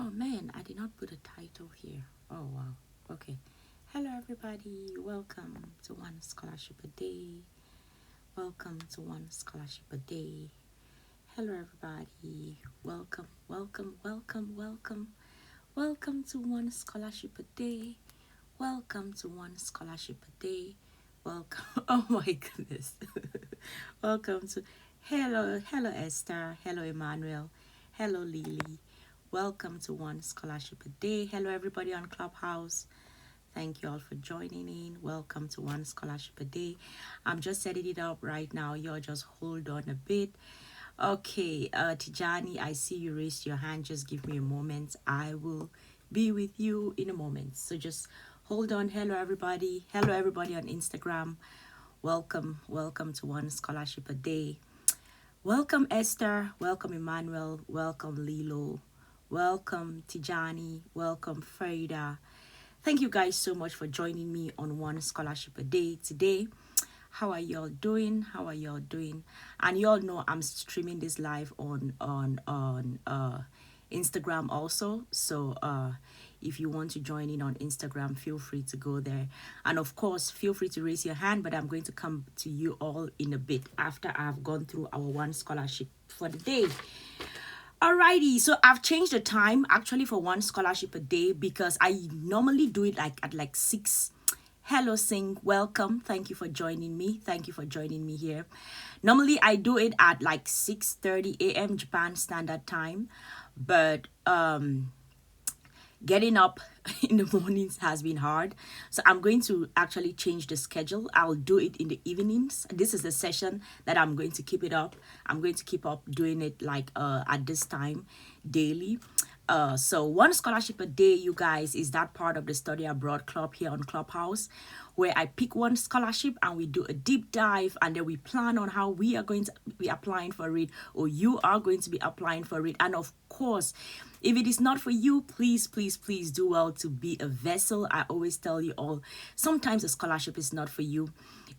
Oh man, I did not put a title here. Oh wow. Okay. Hello everybody. Welcome to One Scholarship a Day. Welcome to One Scholarship a Day. Hello everybody. Welcome, welcome, welcome, welcome. Welcome to One Scholarship a Day. Welcome to One Scholarship a Day. Welcome. Oh my goodness. Welcome to hello Esther. Hello Emmanuel. Hello Lily. Welcome to One Scholarship a Day. Hello everybody on Clubhouse. Thank you all for joining in. Welcome to One Scholarship a Day. I'm just setting it up right now. Y'all just hold on a bit. Okay, Tijani, I see you raised your hand. Just give me a moment. I will be with you in a moment. So just hold on. Hello everybody. Hello everybody on Instagram. Welcome to One Scholarship a Day. Welcome Esther. Welcome Emmanuel. Welcome Lilo. Welcome Tijani. Welcome Freda. Thank you guys so much for joining me on One Scholarship a Day today. How are y'all doing? And y'all know I'm streaming this live on Instagram also. So if you want to join in on Instagram, feel free to go there. And of course, feel free to raise your hand, but I'm going to come to you all in a bit after I've gone through our One Scholarship for the day. Alrighty, so I've changed the time actually for One Scholarship a Day because I normally do it at 6. Hello Sing, welcome. Thank you for joining me. Here. Normally I do it at 6:30 a.m. Japan Standard Time, but getting up in the mornings has been hard. So I'm going to actually change the schedule. I'll do it in the evenings. This is the session that I'm going to keep it up. I'm going to keep up doing it at this time daily. So One Scholarship a Day, you guys, is that part of the Study Abroad Club here on Clubhouse, where I pick one scholarship and we do a deep dive, and then we plan on how we are going to be applying for it, or you are going to be applying for it. And of course, if it is not for you, please do well to be a vessel. I always tell you all, sometimes a scholarship is not for you.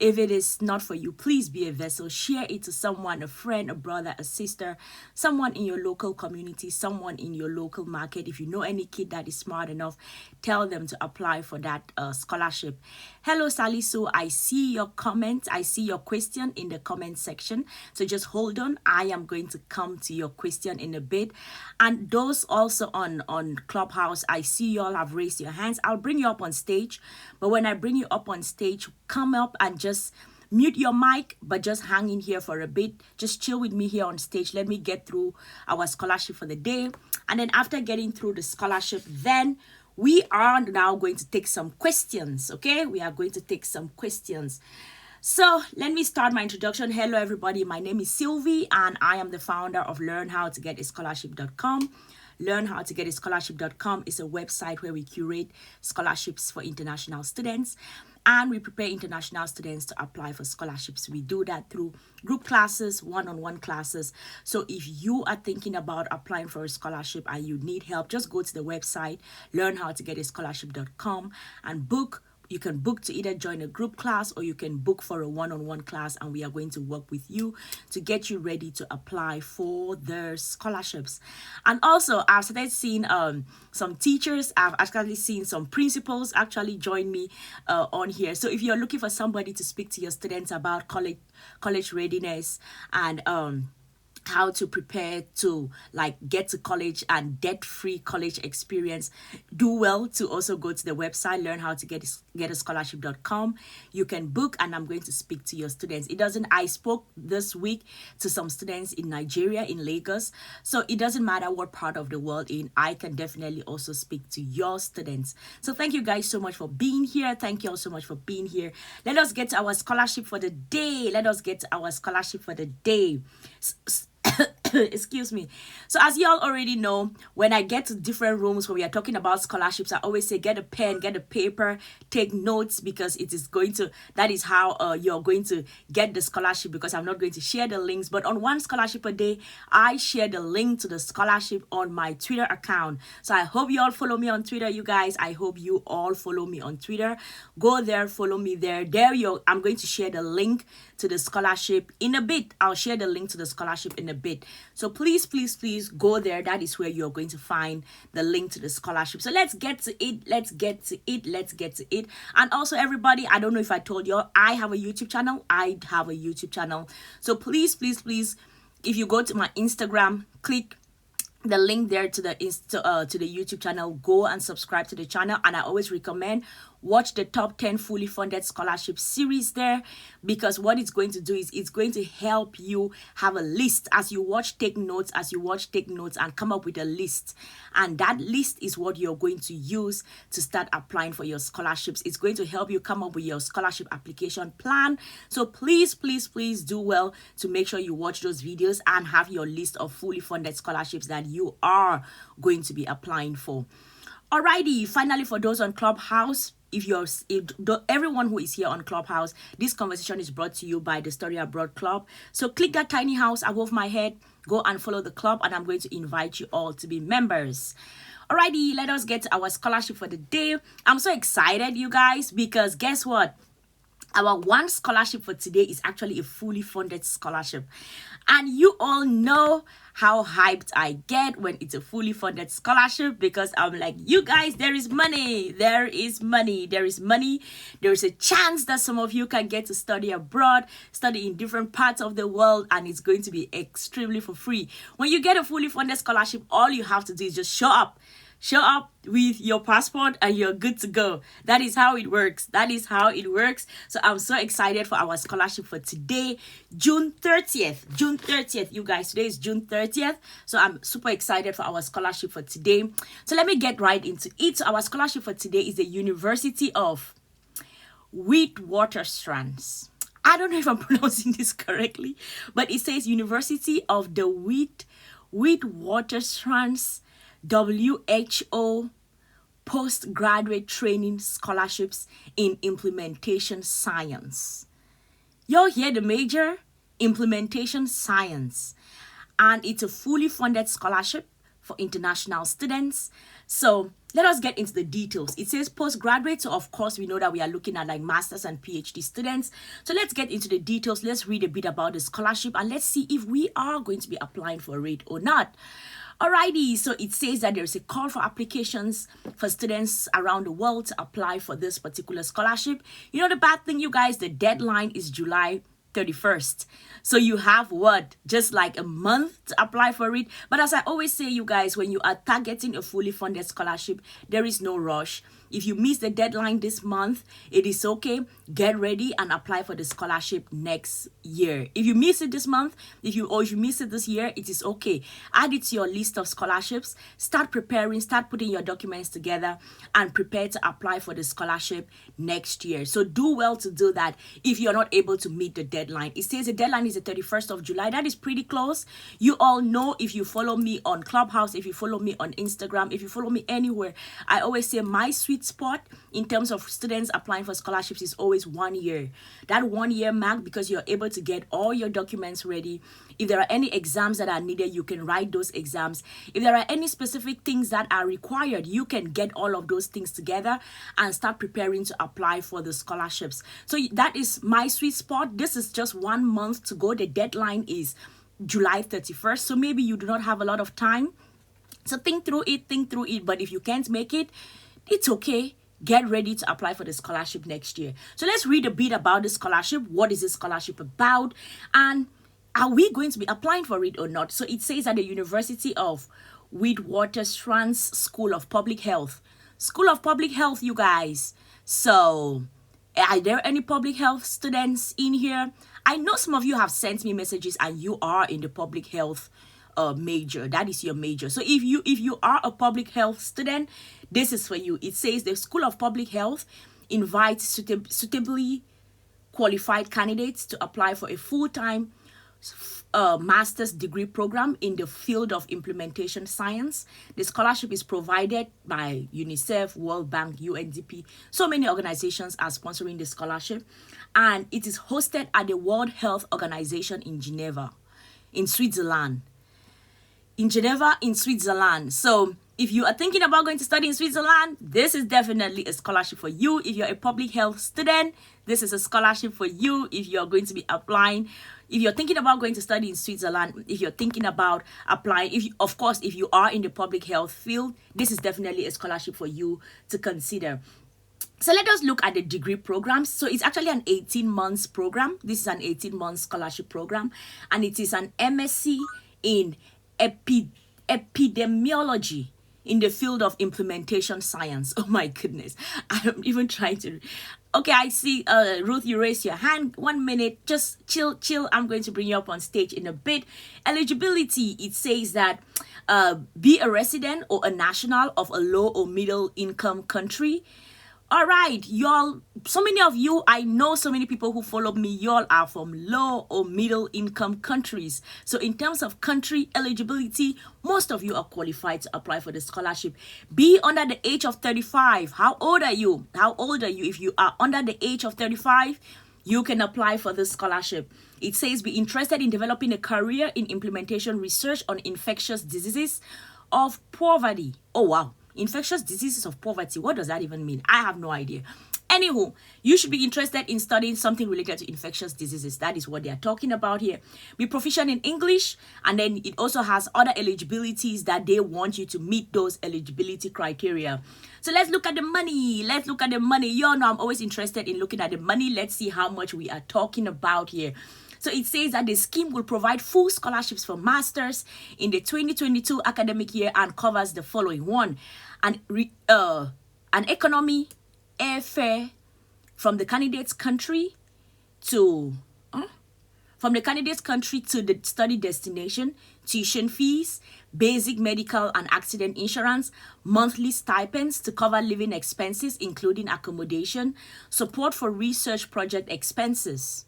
If it is not for you, please be a vessel. Share it to someone, a friend, a brother, a sister, someone in your local community, someone in your local market. If you know any kid that is smart enough, tell them to apply for that scholarship. Hello, Salisu. I see your comment. I see your question in the comment section. So just hold on. I am going to come to your question in a bit. And those also on Clubhouse, I see you all have raised your hands. I'll bring you up on stage. But when I bring you up on stage, come up and just mute your mic, but just hang in here for a bit. Just chill with me here on stage. Let me get through our scholarship for the day. And then after getting through the scholarship, then we are now going to take some questions, okay? We are going to take some questions. So let me start my introduction. Hello, everybody. My name is Sylvie, and I am the founder of LearnHowToGetAScholarship.com. LearnHowToGetAScholarship.com is a website where we curate scholarships for international students, and we prepare international students to apply for scholarships. We do that through group classes, one-on-one classes. So if you are thinking about applying for a scholarship and you need help, just go to the website, LearnHowToGetAScholarship.com, and book. You can book to either join a group class or you can book for a one-on-one class, and we are going to work with you to get you ready to apply for the scholarships. And also, I've started seeing some teachers. I've actually seen some principals actually join me on here. So if you're looking for somebody to speak to your students about college readiness and how to prepare to get to college and debt-free college experience, do well to also go to the website LearnHowToGetAScholarship.com. You can book, and I'm going to speak to your students. I spoke this week to some students in Nigeria, in Lagos, so it doesn't matter what part of the world I can definitely also speak to your students. So thank you guys so much for being here. Let us get to our scholarship for the day. Excuse me. So as y'all already know, when I get to different rooms where we are talking about scholarships, I always say get a pen, get a paper, take notes, because that is how you're going to get the scholarship, because I'm not going to share the links. But on One Scholarship a Day, I share the link to the scholarship on my Twitter account. So I hope you all follow me on Twitter, you guys. I hope you all follow me on Twitter. Go there, follow me there. I'm going to share the link to the scholarship in a bit. I'll share the link to the scholarship in a bit. So please, please, please go there. That is where you're going to find the link to the scholarship. So let's get to it. Let's get to it. Let's get to it. And also, everybody, I don't know if I told you, I have a YouTube channel. I have a YouTube channel. So please, please, please, if you go to my Instagram, click the link there to the YouTube channel. Go and subscribe to the channel. And I always recommend watch the top 10 fully funded scholarship series there, because what it's going to do is it's going to help you have a list as you watch. Take notes and come up with a list, and that list is what you're going to use to start applying for your scholarships. It's going to help you come up with your scholarship application plan. So please, please, please do well to make sure you watch those videos and have your list of fully funded scholarships that you are going to be applying for. Alrighty, finally, for those on Clubhouse, everyone who is here on Clubhouse, this conversation is brought to you by the Story Abroad Club. So click that tiny house above my head, go and follow the club, and I'm going to invite you all to be members. Alrighty, let us get to our scholarship for the day. I'm so excited, you guys, because guess what? Our one scholarship for today is actually a fully funded scholarship. And you all know how hyped I get when it's a fully funded scholarship, because I'm like, you guys, there is money. There is money. There is money. There is a chance that some of you can get to study abroad, study in different parts of the world, and it's going to be extremely for free. When you get a fully funded scholarship, all you have to do is just show up. Show up with your passport and you're good to go. That is how it works. That is how it works. So I'm so excited for our scholarship for today, June 30th. June 30th, you guys. Today is June 30th. So I'm super excited for our scholarship for today. So let me get right into it. So our scholarship for today is the University of Witwatersrand. I don't know if I'm pronouncing this correctly, but it says University of the Witwatersrand WHO Postgraduate Training Scholarships in Implementation Science. You'll hear the major, Implementation Science. And it's a fully funded scholarship for international students. So let us get into the details. It says postgraduate, so of course we know that we are looking at like masters and PhD students. So let's get into the details. Let's read a bit about the scholarship and let's see if we are going to be applying for it or not. Alrighty, so it says that there's a call for applications for students around the world to apply for this particular scholarship. You know the bad thing, you guys, the deadline is July 31st. So you have what? Just like a month to apply for it. But as I always say, you guys, when you are targeting a fully funded scholarship, there is no rush. If you miss the deadline this month, it is okay. Get ready and apply for the scholarship next year. If you miss it this month, if you miss it this year, it is okay. Add it to your list of scholarships. Start preparing, start putting your documents together and prepare to apply for the scholarship next year. So do well to do that if you're not able to meet the deadline. It says the deadline is the 31st of July. That is pretty close. You all know, if you follow me on Clubhouse, if you follow me on Instagram, if you follow me anywhere, I always say my sweet spot in terms of students applying for scholarships is always 1 year. That 1 year mark, because you're able to get all your documents ready. If there are any exams that are needed, you can write those exams. If there are any specific things that are required, you can get all of those things together and start preparing to apply for the scholarships. So that is my sweet spot. This is just 1 month to go. The deadline is July 31st. So maybe you do not have a lot of time. So think through it. But if you can't make it, it's okay. Get ready to apply for the scholarship next year. So let's read a bit about the scholarship. What is this scholarship about? And are we going to be applying for it or not? So it says at the University of Witwatersrand School of Public Health. School of Public Health, you guys. So are there any public health students in here? I know some of you have sent me messages and you are in the public health major. That is your major. So if you are a public health student, this is for you. It says the School of Public Health invites suitably qualified candidates to apply for a full-time master's degree program in the field of implementation science. The scholarship is provided by UNICEF, World Bank, UNDP. So many organizations are sponsoring the scholarship, and it is hosted at the World Health Organization in Geneva, in Switzerland. in Geneva, in Switzerland. So if you are thinking about going to study in Switzerland, this is definitely a scholarship for you. If you're a public health student, this is a scholarship for you. If you're going to be applying, if you're thinking about going to study in Switzerland, if you're thinking about applying, if you, of course, if you are in the public health field, this is definitely a scholarship for you to consider. So let us look at the degree programs. So it's actually an 18 months program. This is an 18 months scholarship program, and it is an MSc in epidemiology in the field of implementation science. Oh my goodness. I'm even trying to. Okay, I see Ruth, you raised your hand. 1 minute, just chill. I'm going to bring you up on stage in a bit. Eligibility, it says that be a resident or a national of a low or middle income country. All right, y'all, so many of you, I know so many people who follow me, y'all are from low or middle income countries. So in terms of country eligibility, most of you are qualified to apply for the scholarship. Be under the age of 35. How old are you? How old are you? If you are under the age of 35, you can apply for the scholarship. It says be interested in developing a career in implementation research on infectious diseases of poverty. Oh, wow. Infectious diseases of poverty. What does that even mean? I have no idea. Anywho, you should be interested in studying something related to infectious diseases. That is what they are talking about here. Be proficient in English, and then it also has other eligibilities that they want you to meet those eligibility criteria. So let's look at the money. Let's look at the money. You all know I'm always interested in looking at the money. Let's see how much we are talking about here. So it says that the scheme will provide full scholarships for masters in the 2022 academic year and covers the following: one, an economy airfare from the candidate's country to the study destination, tuition fees, basic medical and accident insurance, monthly stipends to cover living expenses including accommodation, support for research project expenses.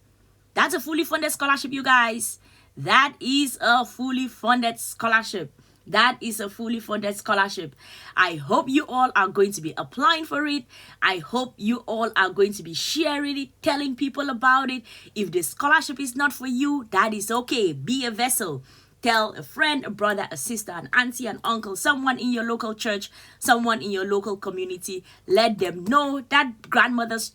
That's a fully funded scholarship, you guys. That is a fully funded scholarship. That is a fully funded scholarship. I hope you all are going to be applying for it. I hope you all are going to be sharing it, telling people about it. If the scholarship is not for you, that is okay. Be a vessel. Tell a friend, a brother, a sister, an auntie, an uncle, someone in your local church, someone in your local community. Let them know that grandmother's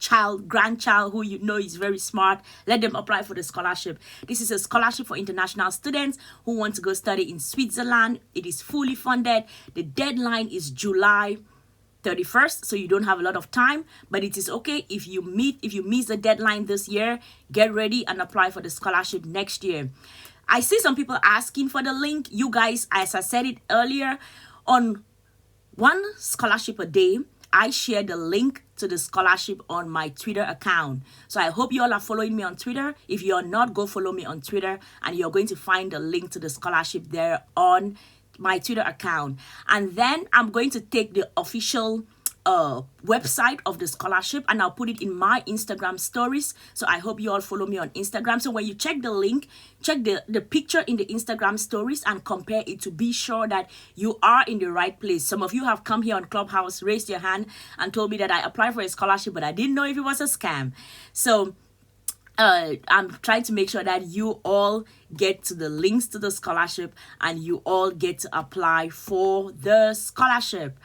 grandchild who you know is very smart. Let them apply for the scholarship. This is a scholarship for international students who want to go study in Switzerland. It is fully funded. The deadline is July 31st, so you don't have a lot of time, but it is okay if you miss the deadline this year. Get ready and apply for the scholarship next year. I see some people asking for the link. You guys, as I said it earlier, on one scholarship a day, I share the link to the scholarship on my Twitter account. So I hope you all are following me on Twitter. If you're not, go follow me on Twitter, and you're going to find the link to the scholarship there on my Twitter account. And then I'm going to take the official website of the scholarship and I'll put it in my Instagram stories. So I hope you all follow me on Instagram. So when you check the link, check the picture in the Instagram stories and compare it to be sure that you are in the right place. Some of you have come here on Clubhouse, raised your hand and told me that I applied for a scholarship, but I didn't know if it was a scam. So I'm trying to make sure that you all get to the links to the scholarship and you all get to apply for the scholarship.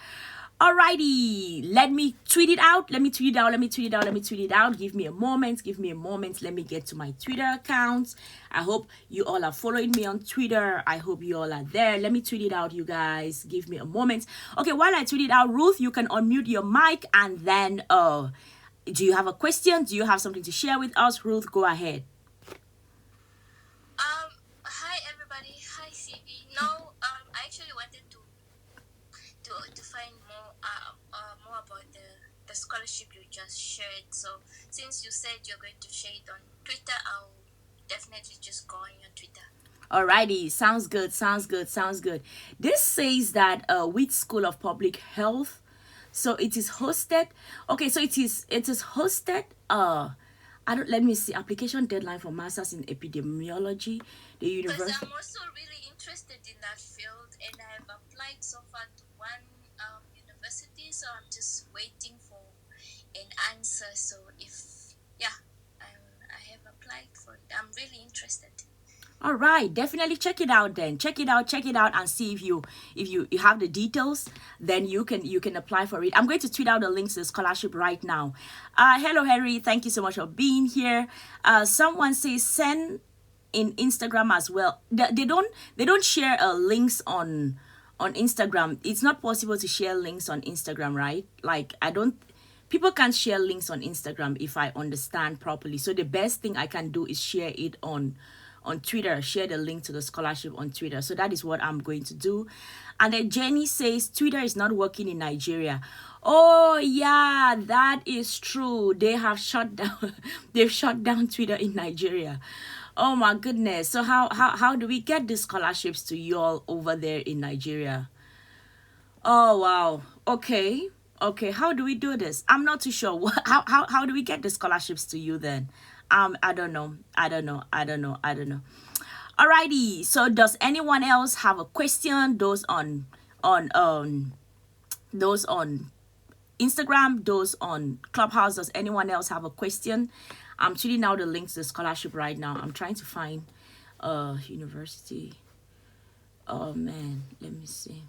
Alrighty, let me tweet it out. Give me a moment. Let me get to my Twitter accounts. I hope you all are following me on Twitter. I hope you all are there. Let me tweet it out, you guys. Give me a moment. Okay, while I tweet it out, Ruth, you can unmute your mic, and then do you have a question? Do you have something to share with us? Ruth, go ahead. Hi everybody. Hi CB. No, I actually wanted to find more about the scholarship you just shared. So since you said you're going to share it on Twitter, I'll definitely just go on your Twitter. Alrighty, sounds good. This says that Wheat School of Public Health. So it is hosted. Okay, so it is hosted. Let me see. Application deadline for masters in epidemiology. The university. Because I'm also really interested in that field, and I've applied so far to one university, so I'm just waiting for an answer. So I have applied for it. I'm really interested. All right, definitely check it out then. Check it out and see if you have the details, then you can apply for it. I'm going to tweet out the links to the scholarship right now. Hello Harry, thank you so much for being here. Someone says send in Instagram as well. They don't share links on Instagram. It's not possible to share links on Instagram, right? Like I don't people can't share links on Instagram if I understand properly. So the best thing I can do is share it on Twitter, share the link to the scholarship on Twitter. So that is what I'm going to do. And then Jenny says Twitter is not working in Nigeria. Oh yeah, that is true. They have shut down they've shut down Twitter in Nigeria. Oh my goodness. So how do we get the scholarships to you all over there in Nigeria? Oh wow. Okay. Okay. How do we do this? I'm not too sure. How do we get the scholarships to you then? I don't know. I don't know. Alrighty. So does anyone else have a question? Those on Instagram, those on Clubhouse. Does anyone else have a question? I'm tweeting out the links to the scholarship right now. I'm trying to find university. Oh man, let me see.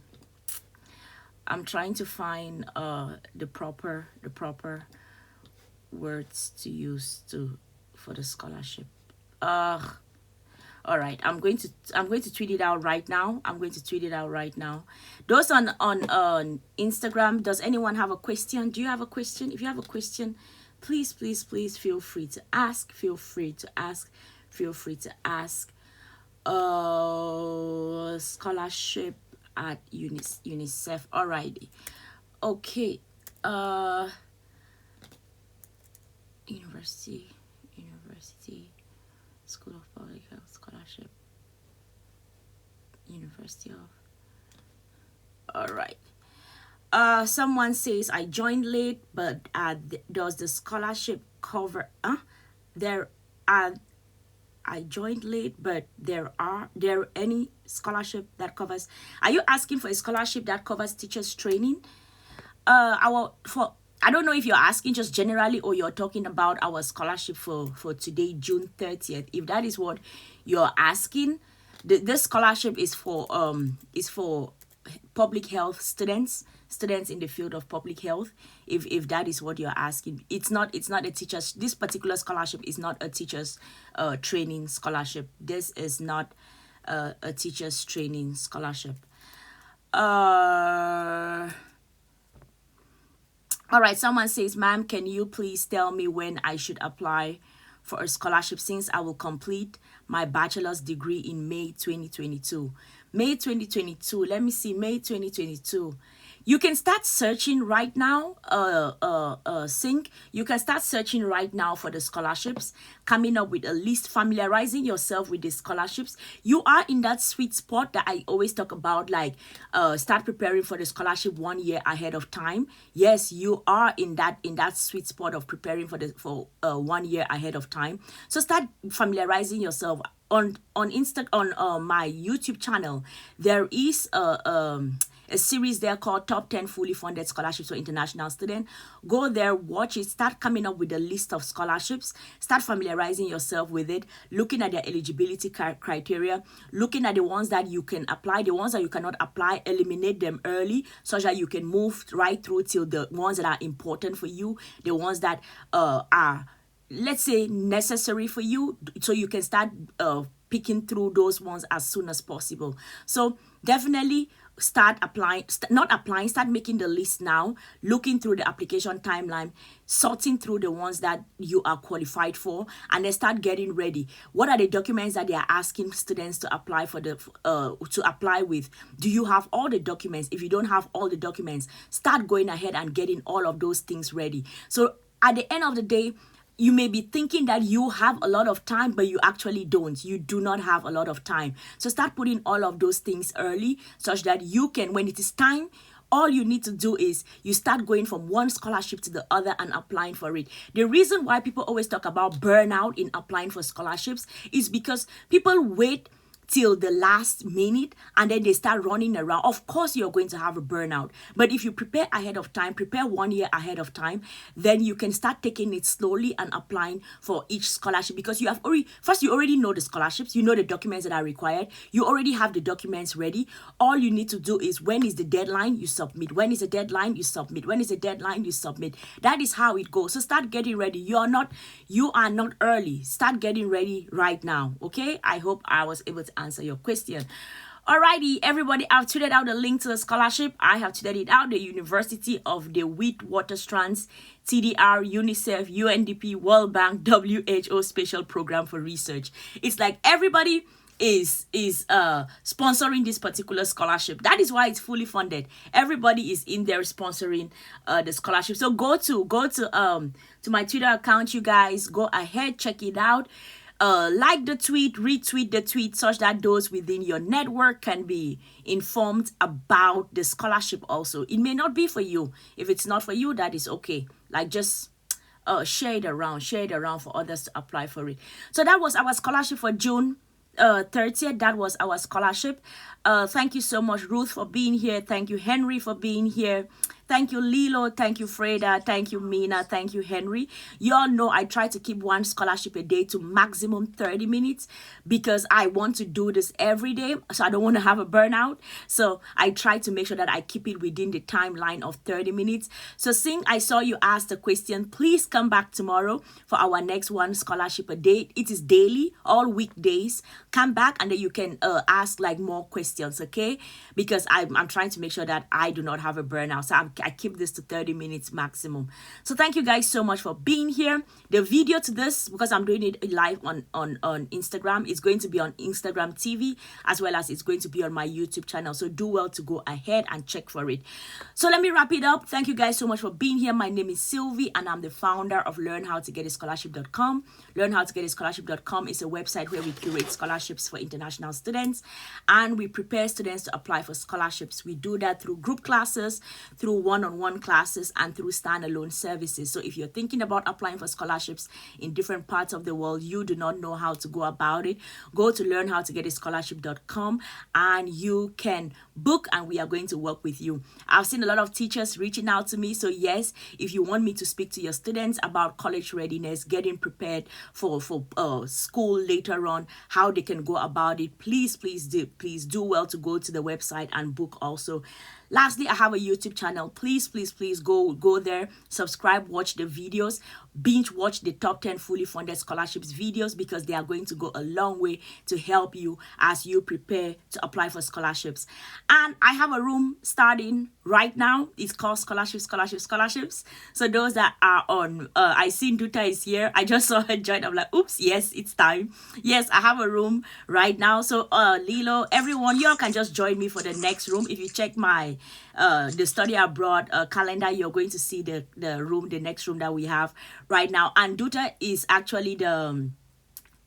I'm trying to find the proper words to use to for the scholarship. Uh all right, I'm going to tweet it out right now. I'm going to tweet it out right now. Those on Instagram, does anyone have a question? Do you have a question? If you have a question, please feel free to ask. Feel free to ask. Feel free to ask. Scholarship at UNICEF. Alrighty. Okay. University, School of Public Health Scholarship, University of. All right. Someone says I joined late, but does the scholarship cover? There are. I joined late, but there any scholarship that covers? Are you asking for a scholarship that covers teachers training? Our for I don't know if you're asking just generally or you're talking about our scholarship for today, June 30th. If that is what you're asking, this scholarship is for public health students in the field of public health. If that is what you're asking, it's not a teacher's. This particular scholarship is not a teacher's training scholarship. This is not a teacher's training scholarship. All right, someone says, ma'am, can you please tell me when I should apply for a scholarship since I will complete my bachelor's degree in May 2022? May 2022, let me see, May 2022. You can start searching right now, Sync. You can start searching right now for the scholarships, coming up with a list, familiarizing yourself with the scholarships. You are in that sweet spot that I always talk about, like start preparing for the scholarship 1 year ahead of time. Yes, you are in that sweet spot of preparing for 1 year ahead of time. So start familiarizing yourself on my YouTube channel. There is a series there called Top 10 Fully Funded Scholarships for International Students. Go there, watch it, start coming up with a list of scholarships, start familiarizing yourself with it, looking at the eligibility criteria, looking at the ones that you can apply, the ones that you cannot apply, eliminate them early so that you can move right through till the ones that are important for you, the ones that are, let's say, necessary for you, so you can start picking through those ones as soon as possible. So definitely start applying, not applying, start making the list now, looking through the application timeline, sorting through the ones that you are qualified for, and then start getting ready. What are the documents that they are asking students to apply for to apply with? Do you have all the documents? If you don't have all the documents, start going ahead and getting all of those things ready. So at the end of the day, you may be thinking that you have a lot of time, but you actually don't. You do not have a lot of time. So start putting all of those things early such that you can, when it is time, all you need to do is you start going from one scholarship to the other and applying for it. The reason why people always talk about burnout in applying for scholarships is because people wait till the last minute and then they start running around, of course you're going to have a burnout. But if you prepare ahead of time, prepare 1 year ahead of time, then you can start taking it slowly and applying for each scholarship, because you have already, first, you already know the scholarships, you know the documents that are required, you already have the documents ready. All you need to do is, when is the deadline, you submit. When is the deadline, you submit. When is the deadline, you submit. That is how it goes. So start getting ready. You are not early. Start getting ready right now. Okay, I hope I was able to answer your question. Alrighty, everybody, I've tweeted out the link to the scholarship. I have tweeted it out, the University of the Witwatersrand, TDR, UNICEF, UNDP, World Bank, WHO Special Program for Research. It's like everybody is sponsoring this particular scholarship. That is why it's fully funded. Everybody is in there sponsoring the scholarship. So go to my Twitter account, you guys. Go ahead, check it out. Like the tweet, retweet the tweet, such that those within your network can be informed about the scholarship also. It may not be for you. If it's not for you, that is okay. Like, just share it around for others to apply for it. So that was our scholarship for June 30th. That was our scholarship. Thank you so much, Ruth, for being here. Thank you, Henry, for being here. Thank you, Lilo. Thank you, Freda. Thank you, Mina. Thank you, Henry. You all know I try to keep one scholarship a day to maximum 30 minutes because I want to do this every day. So I don't want to have a burnout. So I try to make sure that I keep it within the timeline of 30 minutes. So Sing, I saw you ask the question. Please come back tomorrow for our next one scholarship a day. It is daily, all weekdays. Come back and then you can ask like more questions, okay? Because I'm trying to make sure that I do not have a burnout. So I keep this to 30 minutes maximum. So thank you guys so much for being here. The video to this, because I'm doing it live on Instagram, is going to be on Instagram TV, as well as it's going to be on my YouTube channel. So do well to go ahead and check for it. So let me wrap it up. Thank you guys so much for being here. My name is Sylvie and I'm the founder of LearnHowToGetAScholarship.com. LearnHowToGetAScholarship.com is a website where we curate scholarships for international students and we prepare students to apply for scholarships. We do that through group classes, through one-on-one classes, and through standalone services. So if you're thinking about applying for scholarships in different parts of the world, you do not know how to go about it, go to LearnHowToGetAScholarship.com and you can book and we are going to work with you. I've seen a lot of teachers reaching out to me. So yes, if you want me to speak to your students about college readiness, getting prepared for school later on, how they can go about it, please do well to go to the website and book also. Lastly, I have a YouTube channel. Please go there, subscribe, watch the videos, binge watch the top 10 fully funded scholarships videos, because they are going to go a long way to help you as you prepare to apply for scholarships. And I have a room starting right now. It's called Scholarships. So those that are on, I see Duta is here. I just saw her join. I'm like, oops, yes, it's time. Yes, I have a room right now. So Lilo, everyone, y'all can just join me for the next room. If you check my the study abroad calendar, you're going to see the next room that we have right now. And Duta is actually the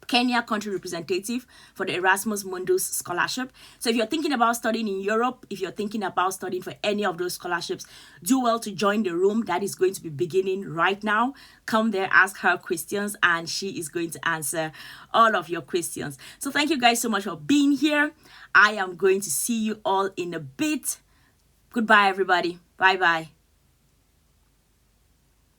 Kenya country representative for the Erasmus Mundus scholarship. So if you're thinking about studying in Europe, if you're thinking about studying for any of those scholarships, do well to join the room. That is going to be beginning right now. Come there, ask her questions, and she is going to answer all of your questions. So thank you guys so much for being here. I am going to see you all in a bit. Goodbye, everybody. Bye-bye.